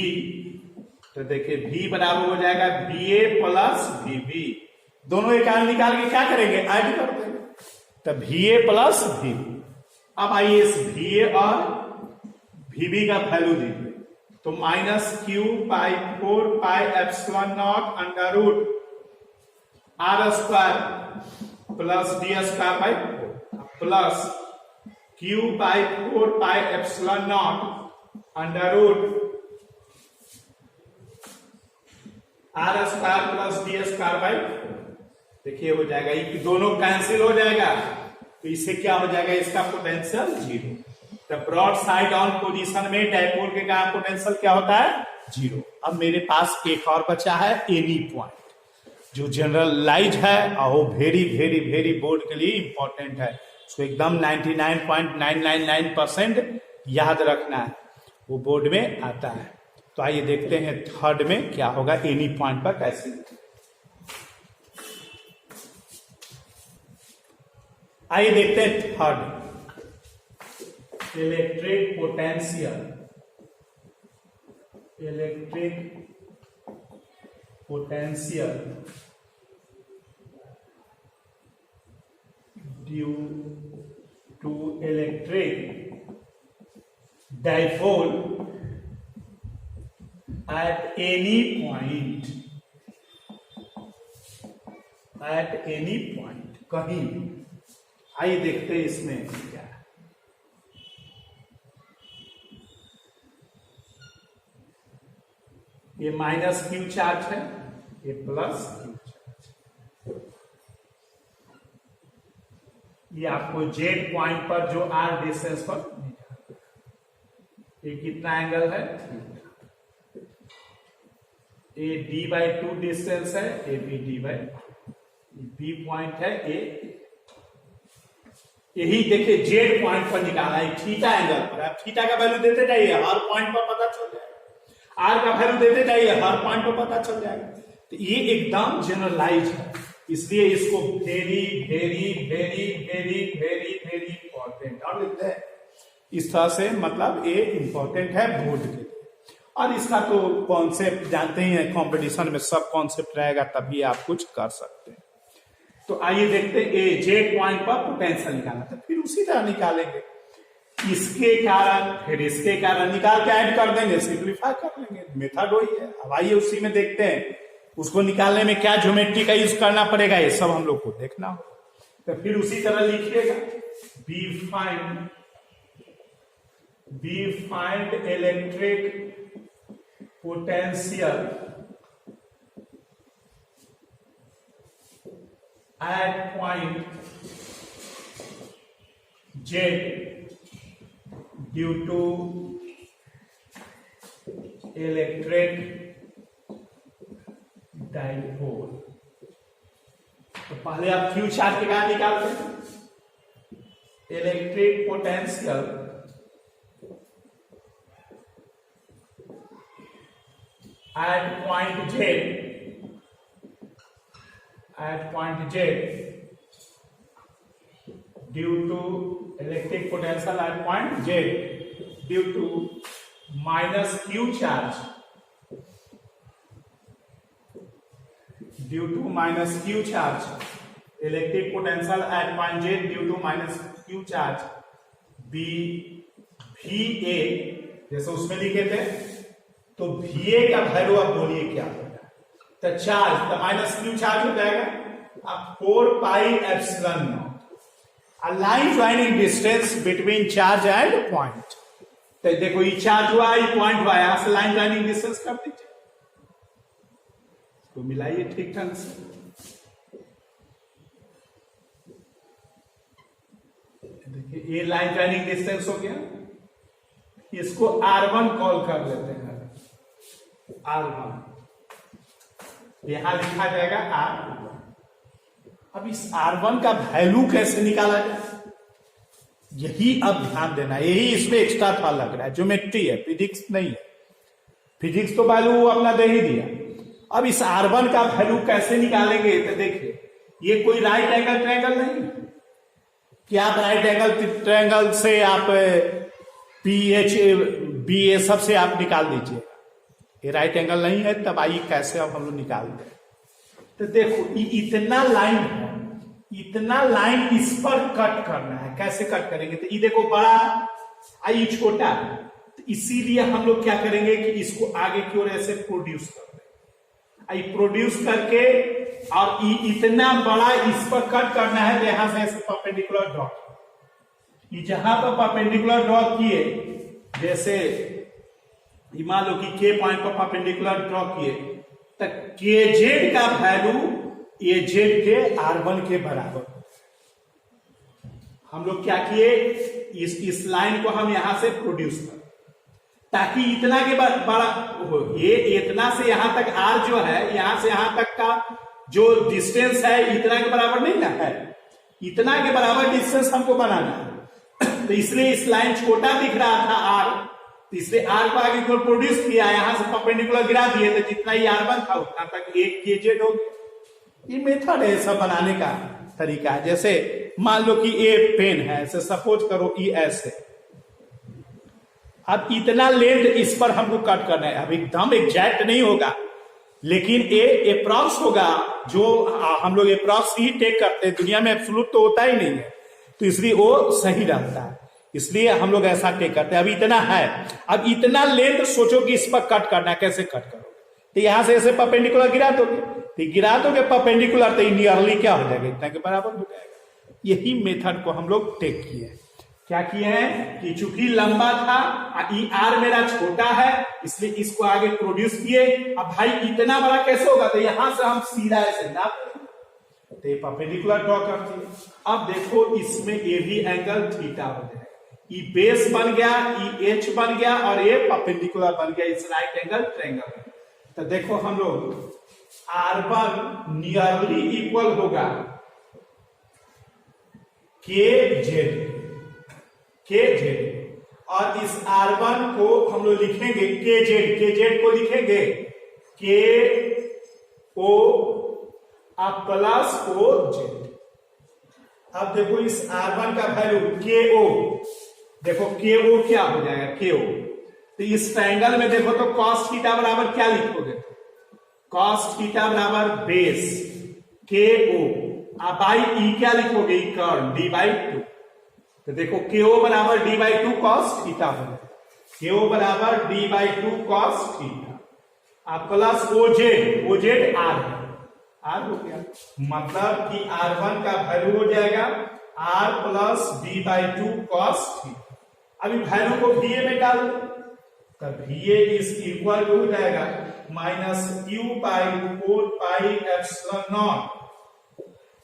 तो देखिए V बराबर हो जाएगा VA प्लस VB, दोनों के कारण निकाल के क्या करेंगे, ऐड कर देंगे, तो VA प्लस VB। अब आइए इस VA और VB का वैल्यू दीजिए, तो -Q/4πε0 √R² plus D²/4 plus Q/4πε0 √R² plus D²/4, देखिए हो जाएगा, ये दोनों कैंसिल हो जाएगा, तो इससे क्या हो जाएगा, इसका पोटेंशियल 0। तो ब्रॉड साइड ऑन पोजीशन में डाइपोल के कारण पोटेंशियल क्या होता है, 0। अब मेरे पास एक और बचा है एनी पॉइंट, जो जनरलाइज है और वो वेरी वेरी वेरी बोर्ड के लिए इंपॉर्टेंट है, उसको एकदम 99.999% याद रखना है, वो बोर्ड में आता है। तो आइए देखते हैं थर्ड में क्या होगा, एनी पॉइंट पर कैसे। आइए देखते हैं third, electric potential due to electric dipole at any point, कहीं। आइए देखते हैं इसमें क्या है, ये माइनस क्यू चार्ज है, ये प्लस क्यू चार्ज, ये आपको जेड पॉइंट पर जो आर डिस्टेंस पर निकालना है। ये कितना एंगल है, ए d/2 डिस्टेंस है, ए बी बी पॉइंट है ए, यही देखिए जेड पॉइंट पर निकाला है थीटा एंगल पर। आप थीटा का वैल्यू देते जाइए, हर पॉइंट पर पता चल जाएगा। आर का वैल्यू देते जाइए, हर पॉइंट पर पता चल जाएगा। तो ये एकदम जनरलाइज है, इसलिए इसको very very very very very very important और लिखते हैं इस तरह से, मतलब ये इंपॉर्टेंट है बोर्ड के लिए। और इसका तो कॉन्सेप्ट जानते ही हैं, कंपटीशन में सब कॉन्सेप्ट रहेगा तभी आप कुछ कर सकते हैं। तो आइए देखते हैं, ए जेड पॉइंट पर पोटेंशियल निकालना था, फिर उसी तरह निकालेंगे, इसके कारण फिर इसके कारण निकाल के ऐड कर देंगे, सिंप्लीफाई कर लेंगे, मेथड वही है। अब आइए उसी में देखते हैं उसको निकालने में क्या ज्योमेट्री का यूज करना पड़ेगा, ये सब हम लोग को देखना होगा। तो फिर उसी तरह लिखिएगा, we find electric potential at point Z due to electric dipole। तो पहले आप क्यू चार्ट के क्या निकालते हैं, electric potential at point Z due to electric potential at point Z due to minus Q charge electric potential at point Z due to minus Q charge B VA, जैसे उसमें लिखे थे, तो VA का वैल्यू आप बोलिए क्या होगा, तो चार्ज तो माइनस क्यू चार्ज हो जाएगा, अब 4 pi epsilon not, line joining distance between charge and point. तो देखो ये चार्ज हुआ, ये पॉइंट हुआ, यहां से लाइन ज्वाइनिंग डिस्टेंस कर दीजिए, तो मिलाइए ठीक ढंग से। देखिए ये लाइन ज्वाइनिंग डिस्टेंस हो गया, इसको R1 कॉल कर लेते हैं, R1 यहां लिखा जाएगा R1। अब इस R1 का वैल्यू कैसे निकाला जाए, यही अब ध्यान देना, यही इसमें एक्स्ट्रा था लग रहा है, ज्योमेट्री है, फिजिक्स नहीं है। फिजिक्स तो वैल्यू अपना दे ही दिया, अब इस R1 का वैल्यू कैसे निकालेंगे, तो देखिए ये कोई राइट एंगल ट्रायंगल नहीं कि आप राइट एंगल ट्रायंगल से आप PH BA सब से आप निकाल दीजिए, ये राइट एंगल नहीं है। तब आइए कैसे अब हम लोग निकालते हैं, तो देखो इतना लाइन है, इतना लाइन इस पर कट करना है, कैसे कट करेंगे, तो ये देखो बड़ा आई छोटा है, तो इसीलिए हम लोग क्या करेंगे कि इसको आगे की ओर ऐसे प्रोड्यूस कर देंगे, प्रोड्यूस करके, और इतना बड़ा इस पर कट करना है, तो यहां से ऐसे परपेंडिकुलर ड्रॉ, ये जहां पर परपेंडिकुलर ड्रॉ किए, जैसे मान लो कि के पॉइंट पर परपेंडिकुलर ड्रॉ किए, तो के जेड का वैल्यू ये जेड के R1 के बराबर। हम लोग क्या किए, इस लाइन को हम यहां से प्रोड्यूस कर, ताकि इतना के बड़ा हो, ये इतना से यहां तक R जो है, यहां से यहां तक का जो डिस्टेंस है इतना के बराबर नहीं ना है, इतना के बराबर डिस्टेंस हमको बनाना है। तो इसलिए इस लाइन छोटा दिख रहा था R, इसलिए R को आगे को प्रोड्यूस किया, यहां से परपेंडिकुलर गिरा दिए, तो जितना ही R1 था उतना तक एक केजेड हो गया। ये मेथड है सब बनाने का तरीका है। जैसे मान लो कि ये पेन है, ऐसे सपोज करो ये ऐसे, अब इतना लेंथ इस पर हमको कट करना है, अब एकदम एग्जैक्ट नहीं होगा, लेकिन ये अप्रॉक्स होगा, जो हम लोग अप्रॉक्स ही टेक करते हैं, दुनिया में एब्सोल्यूट तो होता ही नहीं है, तो इसलिए वो सही रहता है, इसलिए हम लोग ऐसा टेक करते हैं। अब इतना है, अब इतना लेंथ सोचो कि इस पर कट करना है, कैसे कट करोगे, तो यहां से ऐसे परपेंडिकुलर गिरा दोगे, तो गिरा दोगे परपेंडिकुलर, तो नियरली क्या हो जाएगा, इतना के बराबर हो जाएगा। यही मेथड को हम लोग टेक किए, क्या किए हैं कि चूंकि लंबा था, आर मेरा छोटा है, इसलिए इसको आगे प्रोड्यूस किए। अब भाई इतना बड़ा कैसे होगा, तो यहां से हम सीधा ऐसे नाप, तो ये परपेंडिकुलर ड्रॉ करती है। अब देखो इसमें ये भी एंगल थीटा हो जाएगा, ये बेस बन गया, ये एच बन गया और ये परपेंडिकुलर बन गया, इस राइट एंगल ट्रायंगल। तो देखो हम लोग R1 नियरली इक्वल होगा के जेड और इस R1 को हम लोग लिखेंगे के जेड को लिखेंगे के ओ प्लस ओ जेड। अब देखो इस R1 का वैल्यू के ओ, देखो के ओ क्या हो जाएगा के ओ। तो इस ट्रायंगल में देखो तो cos थीटा बराबर क्या लिखोगे, cos थीटा बराबर बेस के ओ, अब बाई ई क्या लिखोगे, ई कर्व d/2। तो देखो के ओ बराबर d/2 cos थीटा हो जाएगा, के ओ बराबर d/2 cos थीटा, अब प्लस ओजेड आर हो गया, मतलब कि R1 का वैल्यू हो जाएगा R plus d/2 cos theta. अभी वैल्यू को VA में डाल दो, तब VA इज इक्वल टू हो जाएगा -q/4πε0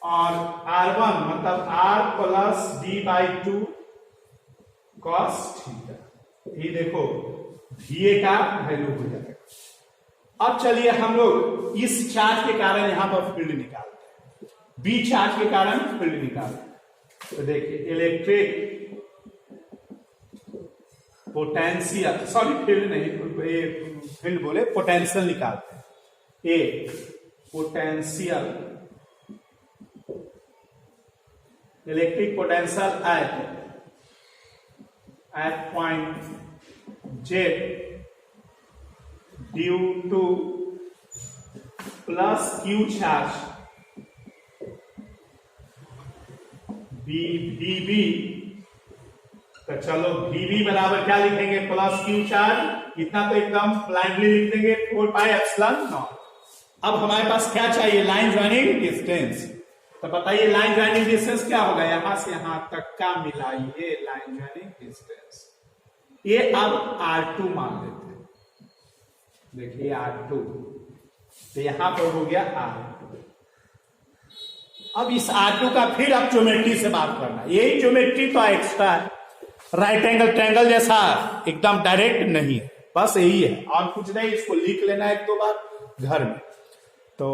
और R1 मतलब R plus d/2 cos theta. ये देखो VA का वैल्यू हो जाएगा। अब चलिए हम लोग इस चार्ज के कारण यहां पर फील्ड निकालते हैं, बी चार्ज के कारण फील्ड निकालते हैं। तो देखिए इलेक्ट्रिक पोटेंशियल, सॉरी फील्ड नहीं, फील्ड बोले पोटेंशियल निकालते हैं। A potential, electric potential at point Z due to plus Q charge B. तो चलो Vb बराबर क्या लिखेंगे, प्लस क्यू चार्ज, इतना तो एकदम ब्लाइंडली लिख देंगे 4πε0। अब हमारे पास क्या चाहिए, लाइन ज्वाइनिंग डिस्टेंस। तो बताइए लाइन ज्वाइनिंग डिस्टेंस क्या होगा, यहां से यहां तक का मिला ये लाइन ज्वाइनिंग डिस्टेंस। ये अब R2 मान लेते हैं, देखिए R2, तो यहां पर हो गया R2। अब इस R2 का फिर अब ज्योमेट्री से बात करना, यही ज्योमेट्री तो एक्स्ट्रा है, राइट एंगल ट्रायंगल जैसा एकदम डायरेक्ट नहीं है, बस यही है और कुछ नहीं। इसको लिख लेना एक दो बार घर में, तो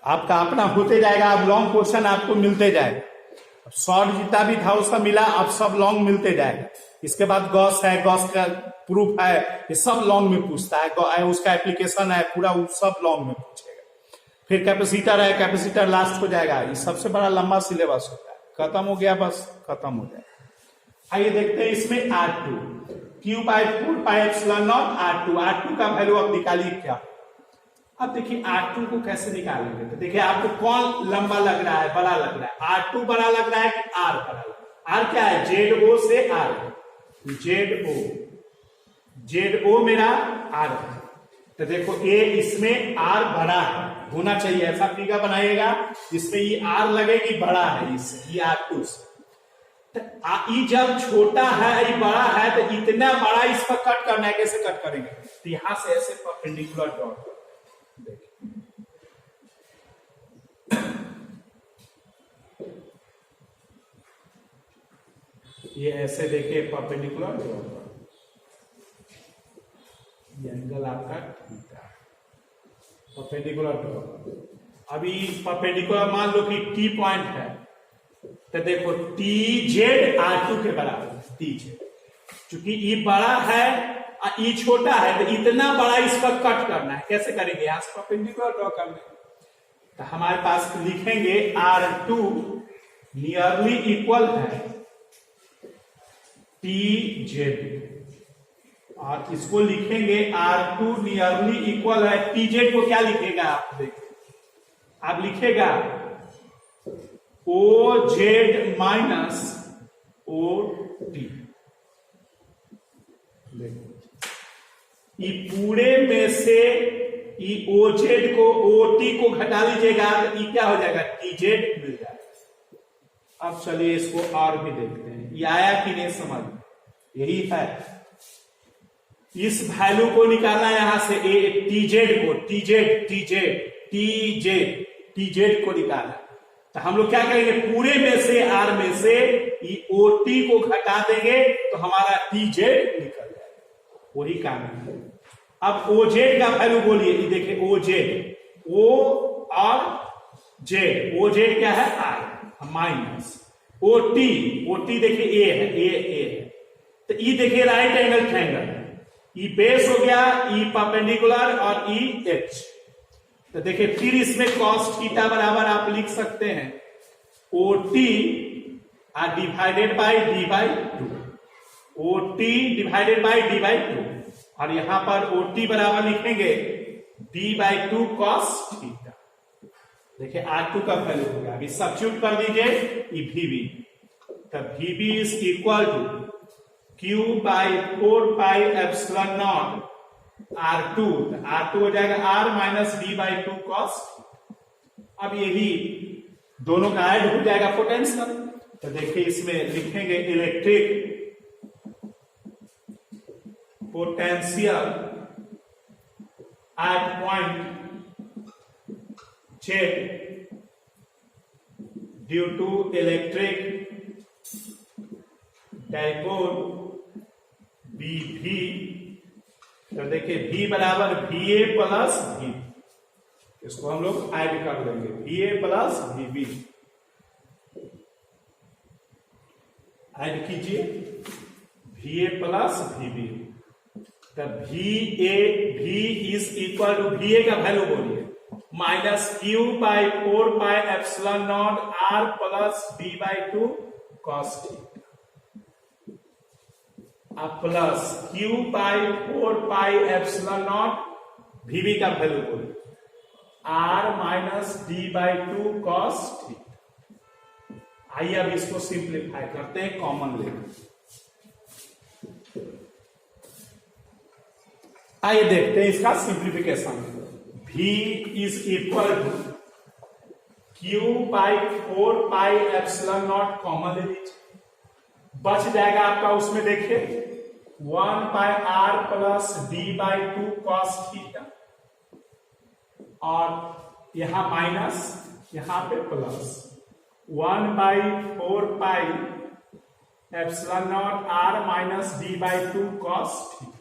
आपका अपना होते जाएगा। अब लॉन्ग क्वेश्चन आपको मिलते जाएगा, शॉर्ट जितना भी था उसका मिला, अब सब लॉन्ग मिलते जाएगा। इसके बाद गॉस है, गॉस का प्रूफ है, ये सब लॉन्ग में पूछता है, उसका एप्लीकेशन है पूरा, वो सब लॉन्ग में पूछेगा। फिर कैपेसिटर है, कैपेसिटर लास्ट हो जाएगा, ये सबसे बड़ा लंबा सिलेबस होता है। खत्म हो गया, बस खत्म हो जाएगा। आइए देखते हैं इसमें R2 q/4πε0 R2 का वैल्यू अब निकालिए क्या। अब देखिए R2 को कैसे निकालेंगे, तो देखिए आपको कौन लंबा लग रहा है, बड़ा लग रहा है, R2 बड़ा लग रहा है कि R बड़ा लग रहा है। R क्या है, ZO से R, ZO मेरा R है। तो देखो ए इसमें R बड़ा है, होना चाहिए ऐसा फिगर बनाइएगा जिसमें ये R लगेगी बड़ा है इससे, ये R2 से। तो जब छोटा है ये बड़ा है, तो इतना बड़ा इस पर कट करना है, कैसे कट करेंगे, तो यहां से ऐसे परपेंडिकुलर ड्रॉ देखिए, ये ऐसे देखिए परपेंडिकुलर ड्रॉ, ये एंगल आपका थीटा, परपेंडिकुलर ड्रॉ। अभी परपेंडिकुलर मान लो कि टी पॉइंट है, तो देखो टी जेड R2 के बराबर, टी जेड, चूंकि ये बड़ा है और ये छोटा है, तो इतना बड़ा इस पर कट करना है, कैसे करेंगे, यहां से परपेंडिकुलर ड्रॉ करना है। तो हमारे पास लिखेंगे R2 नियरली इक्वल है टी जेड, और इसको लिखेंगे R2 नियरली इक्वल है टी जेड को क्या लिखेगा, आप देखिए, आप लिखेगा O Z minus O T. ये पूरे में से ये ओ जेड को ओ टी को घटा लीजिएगा, तो ये क्या हो जाएगा, टी जेड मिल जाएगा। अब चलिए इसको और भी देखते हैं, ये आया कि नहीं समझ, यही है। इस वैल्यू को निकालना यहां से, टी जेड को, टी जेड को निकालना। तो हम लोग क्या करेंगे, पूरे में से आर में से ओटी को घटा देंगे तो हमारा टी जेड निकल जाएगा, वही काम है। अब ओजेड का वैल्यू बोलिए, ये देखिए ओजेड, ओ और जेड, ओजेड क्या है आर माइनस ओटी, ओटी देखिए ए है, ए है, तो ई देखिए राइट एंगल ट्रायंगल, ई बेस हो गया, ई परपेंडिकुलर और ई एच। तो देखिए फिर इसमें कॉस थीटा बराबर आप लिख सकते हैं OT divided by D by to, OT divided by D by to, और यहां पर ओटी बराबर लिखेंगे D by two cos theta. देखिए R2 का वैल्यू हो गया, अभी सब्स्टिट्यूट कर दीजिए ये VB, तो VB is equal to Q by 4 pi epsilon naught R2, R2 हो जाएगा R minus D by two cos. अब यही दोनों का ऐड हो जाएगा पोटेंशियल, तो देखिए इसमें लिखेंगे electric potential at point Z due to electric dipole BV। तो देखिए V बराबर VA प्लस V, इसको हम लोग ऐड कर देंगे, VA प्लस VB ऐड कीजिए, VA प्लस VB, तो V is equal to, VA का वैल्यू बोलिए minus Q by 4 pi epsilon not R plus D by two cos theta, plus Q by 4 pi epsilon naught, VB का वैल्यू बोलिए R minus D by two cos theta. आइए अब इसको सिंप्लीफाई करते हैं, कॉमन लेकर आइए देखते हैं इसका simplification. V is equal to Q by 4 pi epsilon nought common ले लीजिए, बच जाएगा आपका उसमें देखिए 1 by R plus D by two cos theta, और यहां माइनस, यहां पे plus 1 by 4 pi epsilon not R minus D by two cos theta.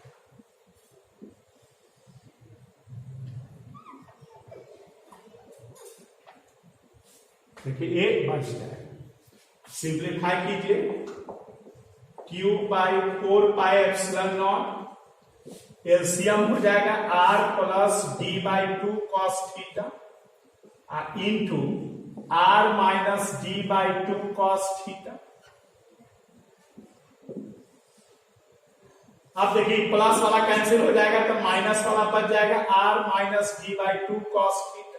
देखिए एक बच जाएगा, सिंप्लीफाई कीजिए, Q by 4 pi epsilon nought, LCM हो जाएगा R plus D by two cos theta into R minus D by two cos theta. अब देखिए प्लस वाला कैंसिल हो जाएगा तो माइनस वाला बच जाएगा R minus D by two cos theta,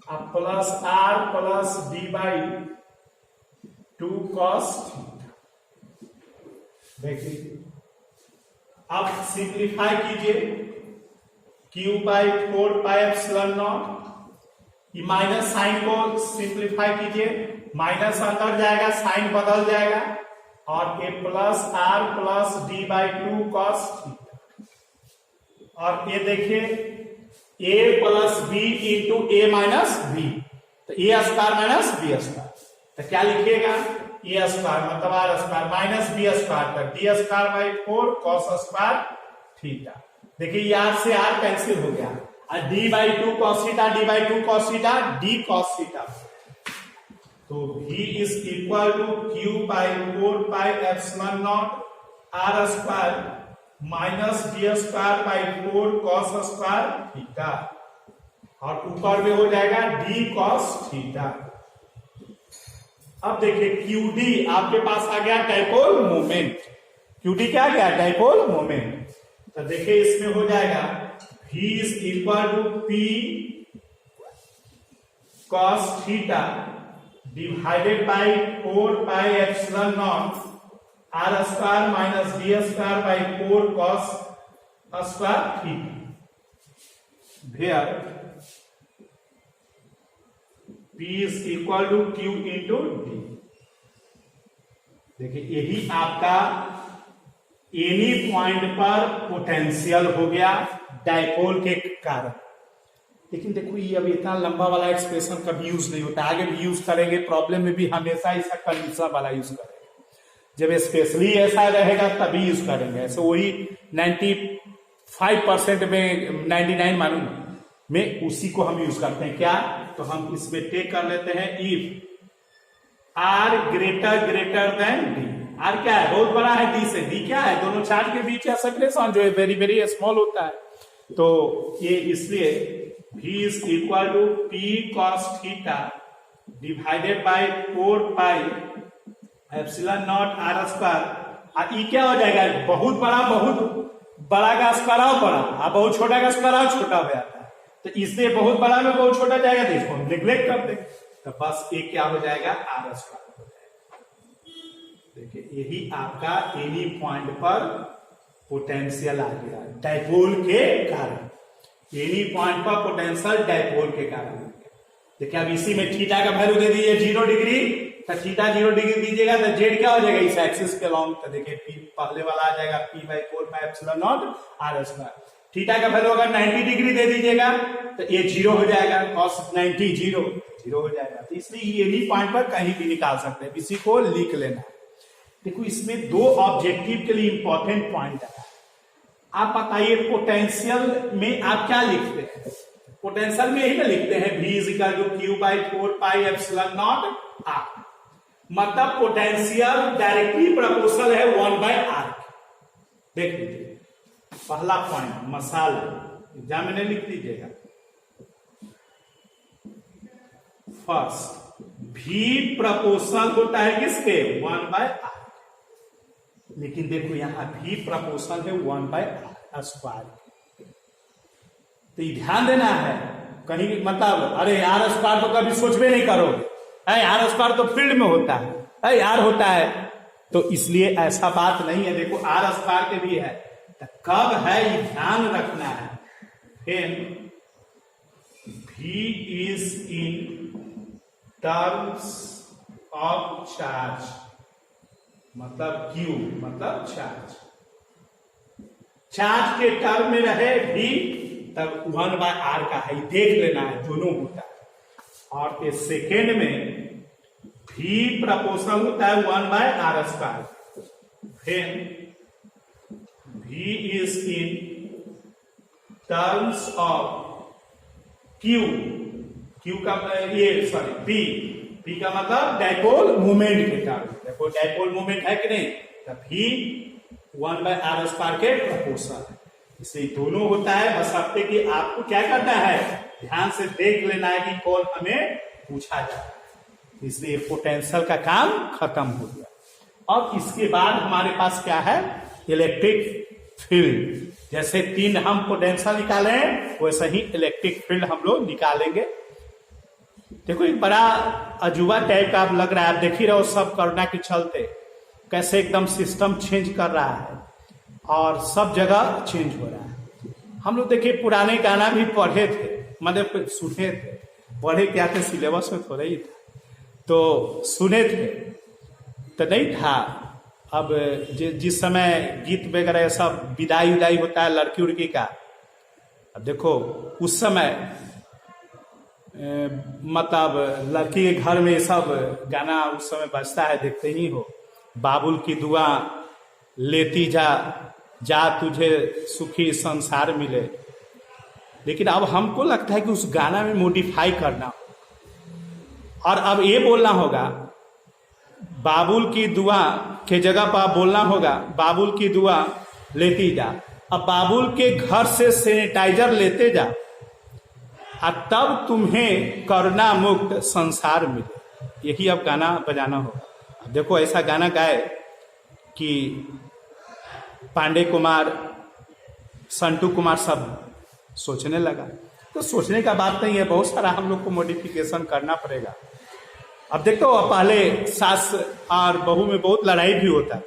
अब plus R plus D by two cos theta. देखिए अब सिंप्लीफाई कीजिए, Q by 4 pi epsilon nought, ये माइनस साइन को सिंप्लीफाई कीजिए, माइनस अंदर जाएगा, साइन बदल जाएगा, और A plus R plus D by two cos theta, और ये देखिए A plus B into A minus B, तो A square minus B square, तो क्या लिखिएगा ए स्क्वायर मतलब R square minus B square का D square by 4 cos square theta. देखिए आर से आर कैंसिल हो गया, और D by two cos theta, D by two cos theta, D cos theta, तो V is equal to Q by 4 pi epsilon not R square minus D square by 4 cos square theta, और ऊपर में हो जाएगा डी कॉस थीटा। अब देखिए QD आपके पास आ गया डाइपोल मोमेंट, QD क्या आ गया डाइपोल मोमेंट, तो देखिए इसमें हो जाएगा V is equal to P cos theta divided by 4 pi epsilon not R square minus D square by 4 cos square theta, where P is equal to Q into D। देखिए यही आपका एनी पॉइंट पर पोटेंशियल हो गया डाइपोल के कारण। लेकिन देखो ये अभी इतना लंबा वाला एक्सप्रेशन कभी यूज नहीं होता, आगे भी यूज करेंगे, प्रॉब्लम में भी हमेशा इसका कंडीशनल वाला यूज करेंगे, जब स्पेशली ऐसा रहेगा तभी यूज करेंगे। ऐसे वही 95% में 99 मालूम में उसी को हम यूज करते हैं। क्या? तो हम इसमें टेक कर लेते हैं if R greater than D. R क्या है? बहुत बड़ा है डी से। डी क्या है? दोनों चार्ज के बीच का सेपरेशन जो है वेरी वेरी स्मॉल होता है। तो ये इसलिए V is equal to P cos theta divided by 4 pi epsilon not R square. ये क्या हो जाएगा? बहुत बड़ा का स्क्वायर और बड़ा, और बहुत छोटा का स्क्वायर और छोटा हो जाता है। तो इसलिए बहुत बड़ा में बहुत छोटा जाएगा, तो इसको हम नेग्लेक्ट कर देंगे, तो बस ये क्या हो जाएगा? आर स्क्वायर हो जाएगा। देखिए यही आपका एनी पॉइंट पर पोटेंशियल आ गया डायपोल के कारण। एनी पॉइंट पर पोटेंशियल डायपोल के कारण। देखिए अब इसी में थीटा का वैल्यू दे दीजिए 0 डिग्री, तो थीटा 0 डिग्री दीजिएगा तो जेड क्या हो जाएगा? इस एक्सिस के लॉन्ग। तो देखिए पहले वाला आ जाएगा P/4 pi epsilon not R square. Theta का वैल्यू अगर 90 डिग्री दे दीजिएगा तो ये 0 हो जाएगा, cos 90 0 हो जाएगा। तो इसलिए एनी पॉइंट पर कहीं भी निकाल सकते हैं, इसी को लिख लेना है। देखो इसमें दो ऑब्जेक्टिव के लिए इंपॉर्टेंट पॉइंट है। आप बताइए पोटेंशियल में आप क्या लिखते हैं? पोटेंशियल में यही ना लिखते हैं V is equal to Q/4 pi epsilon not R. मतलब पोटेंशियल डायरेक्टली प्रोपोर्शनल है 1/r। देख लीजिए पहला पॉइंट मसाल एग्जाम में लिख लीजिएगा। फर्स्ट V प्रोपोर्शनल होता है किसके? 1/r। लेकिन देखो यहां भी प्रपोर्शनल है 1/r स्क्वायर। तो ध्यान देना है कहीं मतलब अरे आर स्क्वायर तो कभी सोच भी नहीं करोगे, आर स्क्वायर तो फील्ड में होता है, आर होता है, तो इसलिए ऐसा बात नहीं है। देखो आर स्क्वायर के भी है, तो कब है ये ध्यान रखना है। When V is in terms of charge, मतलब Q मतलब चार्ज के टर्म में रहे V, तब 1/r का है, देख लेना है, दोनों होता है। और इस सेकेंड में V प्रोपोर्शनल होता है 1/r स्क्वायर। फिर V is in terms of Q का ये सॉरी P का मतलब डायपोल मूवमेंट के टर्म। देखो डायपोल मूवमेंट है कि नहीं? तब V 1/r स्क्वायर के प्रोपोर्शनल है, इसलिए दोनों होता है। बस आपके कि आपको क्या करना है, ध्यान से देख लेना है कि कौन हमें पूछा जाता है। इसलिए पोटेंशियल का काम खत्म हो गया। अब इसके बाद हमारे पास क्या है? Electric field. जैसे 3 हम पोटेंशियल निकाले हैं, वैसे ही इलेक्ट्रिक फील्ड हम लोग निकालेंगे। देखो एक बड़ा अजूबा टाइप का आप लग रहा है, आप देख ही रहो सब कोरोना के चलते कैसे एकदम सिस्टम चेंज कर रहा है और सब जगह चेंज हो रहा है। हम लोग देखिए पुराने गाना भी पढ़े थे, मतलब सुने थे, पढ़े क्या थे सिलेबस में थोड़ा ही था, तो सुने थे तो नहीं था। अब जिस समय गीत वगैरह सब विदाई उदाई होता है लड़की उड़की का, अब देखो उस समय मतलब लड़की के घर में सब गाना उस समय बजता है, देखते ही हो। बाबुल की दुआ लेती जा तुझे सुखी संसार मिले। लेकिन अब हमको लगता है कि उस गाना में मॉडिफाई करना और अब ये बोलना होगा बाबुल की दुआ के जगह पर बोलना होगा बाबुल की दुआ लेती जा। अब बाबुल के घर से सैनिटाइजर लेते जा और तब तुम्हें कोरोना मुक्त संसार मिले। यही अब गाना बजाना होगा। अब देखो ऐसा गाना गाए कि पांडे कुमार, संटू कुमार सब सोचने लगा। तो सोचने का बात नहीं है, बहुत सारा हम लोग को मॉडिफिकेशन करना पड़ेगा। अब देखते हो पहले सास और बहू में बहुत लड़ाई भी होता था,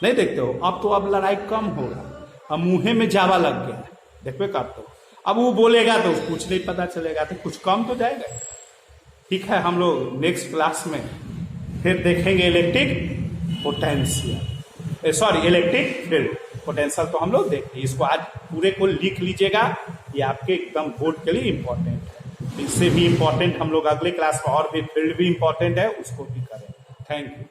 नहीं देखते हो? अब तो अब लड़ाई कम होगा, अब मुंहे में जावा लग गया, देखते करते हो। अब वो बोलेगा तो कुछ नहीं पता चलेगा, तो कुछ कम तो जाएगा। ठीक है, हम लोग नेक्स्ट क्लास में फिर देखेंगे electric potential, sorry electric field. Potential तो हम लोग देखेंगे, इसको आज पूरे को लिख लीजिएगा। ये आपके एकदम बोर्ड के लिए इंपॉर्टेंट है। इससे भी इंपॉर्टेंट हम लोग अगले क्लास में और भी फील्ड भी इंपॉर्टेंट है उसको भी करें। Thank you.